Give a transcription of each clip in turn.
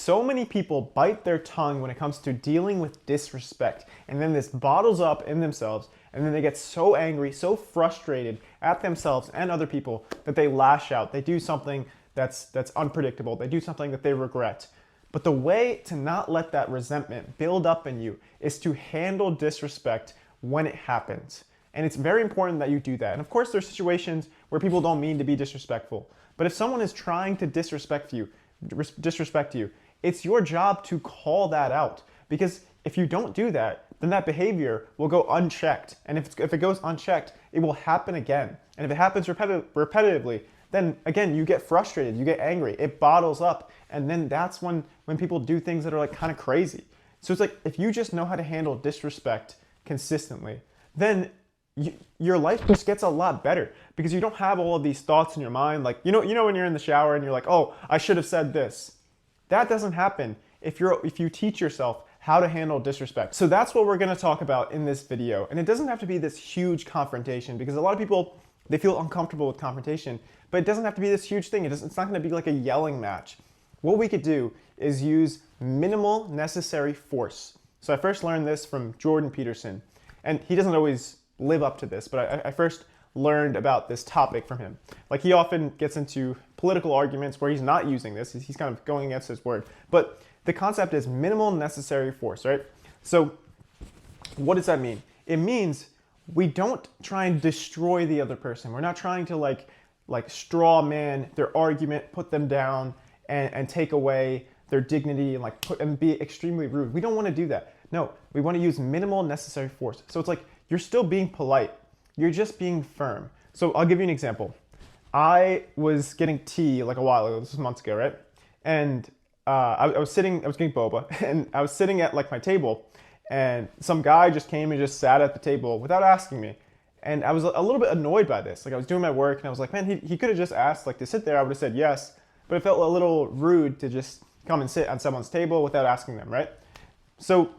So many people bite their tongue when it comes to dealing with disrespect, and then this bottles up in themselves, and then they get so angry, so frustrated at themselves and other people that they lash out. They do something that's unpredictable. They do something that they regret. But the way to not let that resentment build up in you is to handle disrespect when it happens. And it's very important that you do that. And of course, there's situations where people don't mean to be disrespectful. But if someone is trying to disrespect you, it's your job to call that out. Because if you don't do that, then that behavior will go unchecked. And if it goes unchecked, it will happen again. And if it happens repetitively, then again, you get frustrated, you get angry, it bottles up. And then that's when people do things that are like kind of crazy. So it's like, if you just know how to handle disrespect consistently, then your life just gets a lot better, because you don't have all of these thoughts in your mind. Like, you know when you're in the shower and you're like, oh, I should have said this. That doesn't happen if you teach yourself how to handle disrespect. So that's what we're gonna talk about in this video. And it doesn't have to be this huge confrontation, because a lot of people, they feel uncomfortable with confrontation, but it doesn't have to be this huge thing. It's not gonna be like a yelling match. What we could do is use minimal necessary force. So I first learned this from Jordan Peterson, and he doesn't always live up to this, but I first learned about this topic from him. Like, he often gets into political arguments where he's not using this. He's kind of going against his word. But the concept is minimal necessary force, right? So what does that mean? It means we don't try and destroy the other person. We're not trying to like straw man their argument, put them down, and take away their dignity and be extremely rude. We don't want to do that. No, we want to use minimal necessary force. So it's like, you're still being polite. You're just being firm. So I'll give you an example. I was getting tea like a while ago. This was months ago, right? And I was getting boba, and I was sitting at like my table, and some guy just came and just sat at the table without asking me. And I was a little bit annoyed by this. Like, I was doing my work, and I was like, man, he could have just asked like to sit there. I would have said yes, but it felt a little rude to just come and sit on someone's table without asking them, right? So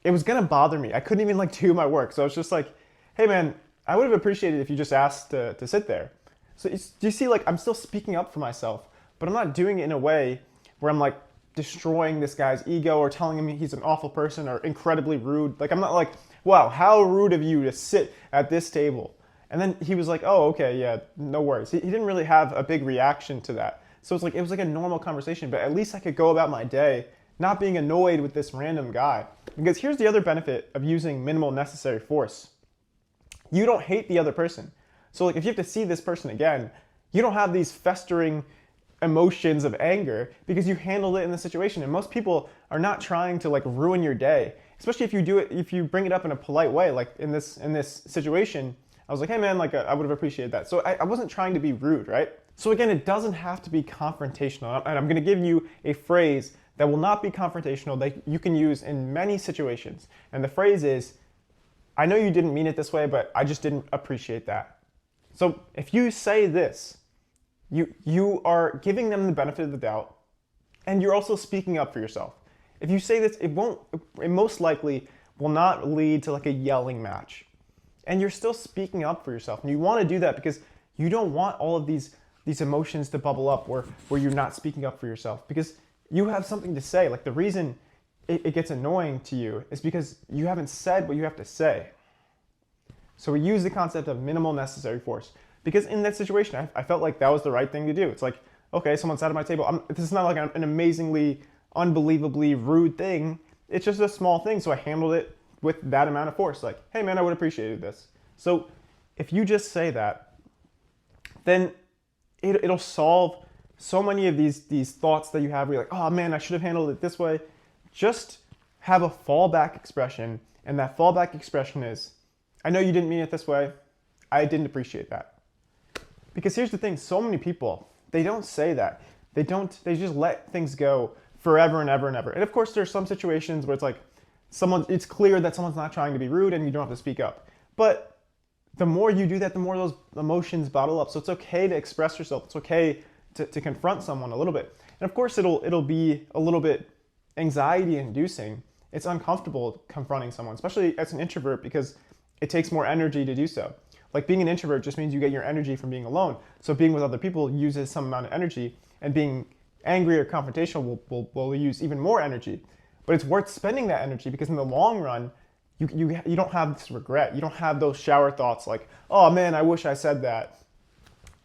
it was gonna bother me. I couldn't even like do my work. So I was just like, hey man, I would have appreciated if you just asked to sit there. So do you see, like, I'm still speaking up for myself, but I'm not doing it in a way where I'm like destroying this guy's ego or telling him he's an awful person or incredibly rude. Like, I'm not like, wow, how rude of you to sit at this table. And then he was like, oh, okay, yeah, no worries. He didn't really have a big reaction to that. So it was like a normal conversation, but at least I could go about my day not being annoyed with this random guy. Because here's the other benefit of using minimal necessary force. You don't hate the other person. So like, if you have to see this person again, you don't have these festering emotions of anger because you handled it in the situation. And most people are not trying to like ruin your day, especially if you bring it up in a polite way. Like in this situation, I was like, hey man, like I would have appreciated that. So I wasn't trying to be rude, right? So again, it doesn't have to be confrontational. And I'm gonna give you a phrase that will not be confrontational that you can use in many situations. And the phrase is, I know you didn't mean it this way, but I just didn't appreciate that. So if you say this, you are giving them the benefit of the doubt, and you're also speaking up for yourself. If you say this, it most likely will not lead to like a yelling match. And you're still speaking up for yourself. And you want to do that because you don't want all of these emotions to bubble up where you're not speaking up for yourself, because you have something to say. Like, the reason it gets annoying to you is because you haven't said what you have to say. So we use the concept of minimal necessary force, because in that situation, I felt like that was the right thing to do. It's like, okay, someone sat at my table. This is not like an amazingly, unbelievably rude thing. It's just a small thing. So I handled it with that amount of force. Like, hey man, I would have appreciated this. So if you just say that, then it'll solve so many of these thoughts that you have where you're like, oh man, I should have handled it this way. Just have a fallback expression, and that fallback expression is, I know you didn't mean it this way. I didn't appreciate that. Because here's the thing, so many people, they don't say that. They just let things go forever and ever and ever. And of course, there's some situations where it's like, it's clear that someone's not trying to be rude and you don't have to speak up. But the more you do that, the more those emotions bottle up. So it's okay to express yourself. It's okay to confront someone a little bit. And of course, it'll be a little bit anxiety inducing. It's uncomfortable confronting someone, especially as an introvert, because it takes more energy to do so. Like, being an introvert just means you get your energy from being alone. So being with other people uses some amount of energy, and being angry or confrontational will use even more energy. But it's worth spending that energy because in the long run, you don't have this regret. You don't have those shower thoughts like, oh man, I wish I said that.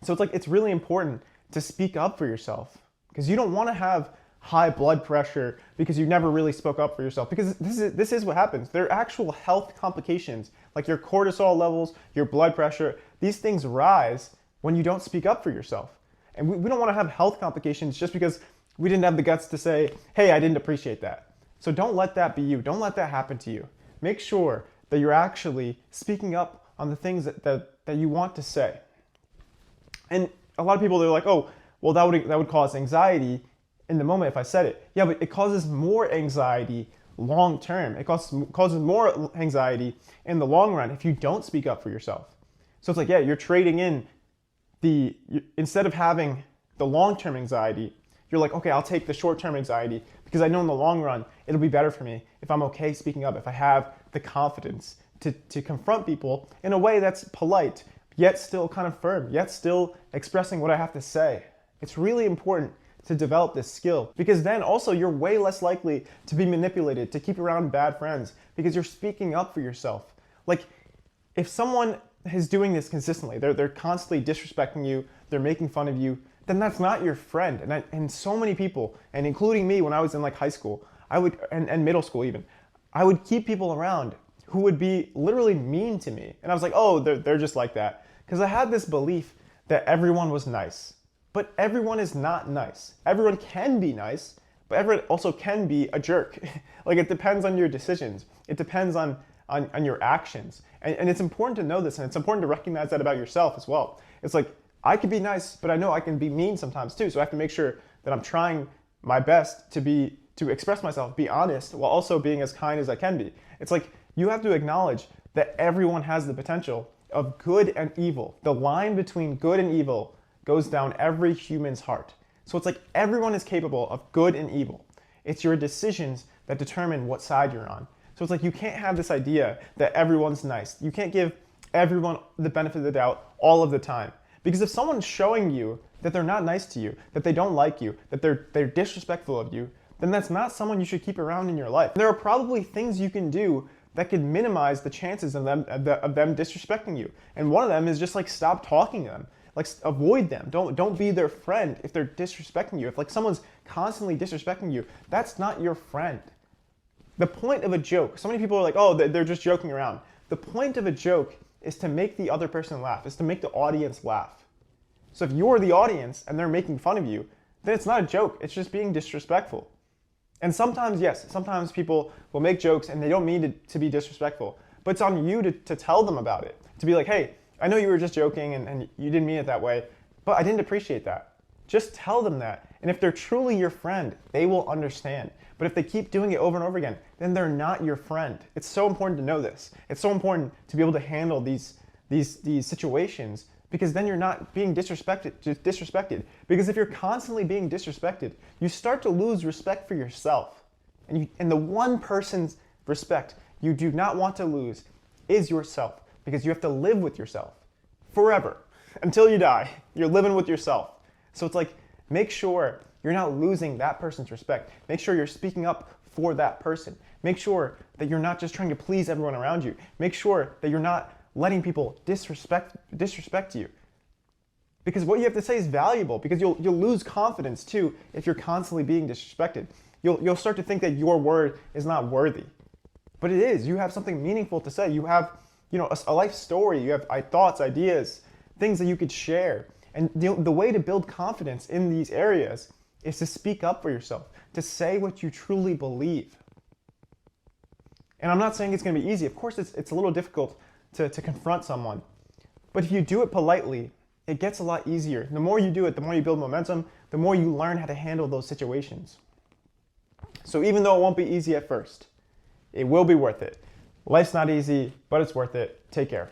So it's like, it's really important to speak up for yourself because you don't want to have high blood pressure because you never really spoke up for yourself, because this is what happens. There are actual health complications like your cortisol levels, your blood pressure. These things rise when you don't speak up for yourself. And we don't want to have health complications just because we didn't have the guts to say, hey, I didn't appreciate that. So don't let that be you. Don't let that happen to you. Make sure that you're actually speaking up on the things that you want to say. And a lot of people, they're like, oh, well, that would cause anxiety in the moment if I said it. Yeah, but it causes more anxiety long term. It causes more anxiety in the long run if you don't speak up for yourself. So it's like, yeah, you're trading in instead of having the long-term anxiety, you're like, okay, I'll take the short-term anxiety because I know in the long run, it'll be better for me if I'm okay speaking up, if I have the confidence to confront people in a way that's polite, yet still kind of firm, yet still expressing what I have to say. It's really important to develop this skill because then also you're way less likely to be manipulated, to keep around bad friends because you're speaking up for yourself. Like if someone is doing this consistently, they're constantly disrespecting you, they're making fun of you, then that's not your friend. And so many people, and including me when I was in like high school, and middle school even, I would keep people around who would be literally mean to me. And I was like, oh, they're just like that. Because I had this belief that everyone was nice. But everyone is not nice. Everyone can be nice, but everyone also can be a jerk. Like it depends on your decisions. It depends on your actions. And it's important to know this, and it's important to recognize that about yourself as well. It's like, I can be nice, but I know I can be mean sometimes too. So I have to make sure that I'm trying my best to express myself, be honest, while also being as kind as I can be. It's like, you have to acknowledge that everyone has the potential of good and evil. The line between good and evil goes down every human's heart. So it's like everyone is capable of good and evil. It's your decisions that determine what side you're on. So it's like you can't have this idea that everyone's nice. You can't give everyone the benefit of the doubt all of the time. Because if someone's showing you that they're not nice to you, that they don't like you, that they're disrespectful of you, then that's not someone you should keep around in your life. There are probably things you can do that could minimize the chances of them disrespecting you. And one of them is just like stop talking to them. Like avoid them. Don't be their friend if they're disrespecting you. If like someone's constantly disrespecting you, that's not your friend. The point of a joke, so many people are like, oh, they're just joking around. The point of a joke is to make the other person laugh, is to make the audience laugh. So if you're the audience and they're making fun of you, then it's not a joke, it's just being disrespectful. And sometimes, yes, sometimes people will make jokes and they don't mean to be disrespectful, but it's on you to tell them about it. To be like, hey, I know you were just joking and you didn't mean it that way, but I didn't appreciate that. Just tell them that. And if they're truly your friend, they will understand. But if they keep doing it over and over again, then they're not your friend. It's so important to know this. It's so important to be able to handle these situations, because then you're not being disrespected. Because if you're constantly being disrespected, you start to lose respect for yourself. And the one person's respect you do not want to lose is yourself, because you have to live with yourself forever. Until you die, you're living with yourself. So it's like, make sure you're not losing that person's respect. Make sure you're speaking up for that person. Make sure that you're not just trying to please everyone around you. Make sure that you're not letting people disrespect you. Because what you have to say is valuable, because you'll lose confidence too if you're constantly being disrespected. You'll start to think that your word is not worthy. But it is. You have something meaningful to say. You have, a life story. You have thoughts, ideas, things that you could share. And the way to build confidence in these areas is to speak up for yourself, to say what you truly believe. And I'm not saying it's going to be easy. Of course, it's a little difficult to confront someone. But if you do it politely, it gets a lot easier. The more you do it, the more you build momentum, the more you learn how to handle those situations. So even though it won't be easy at first, it will be worth it. Life's not easy, but it's worth it. Take care.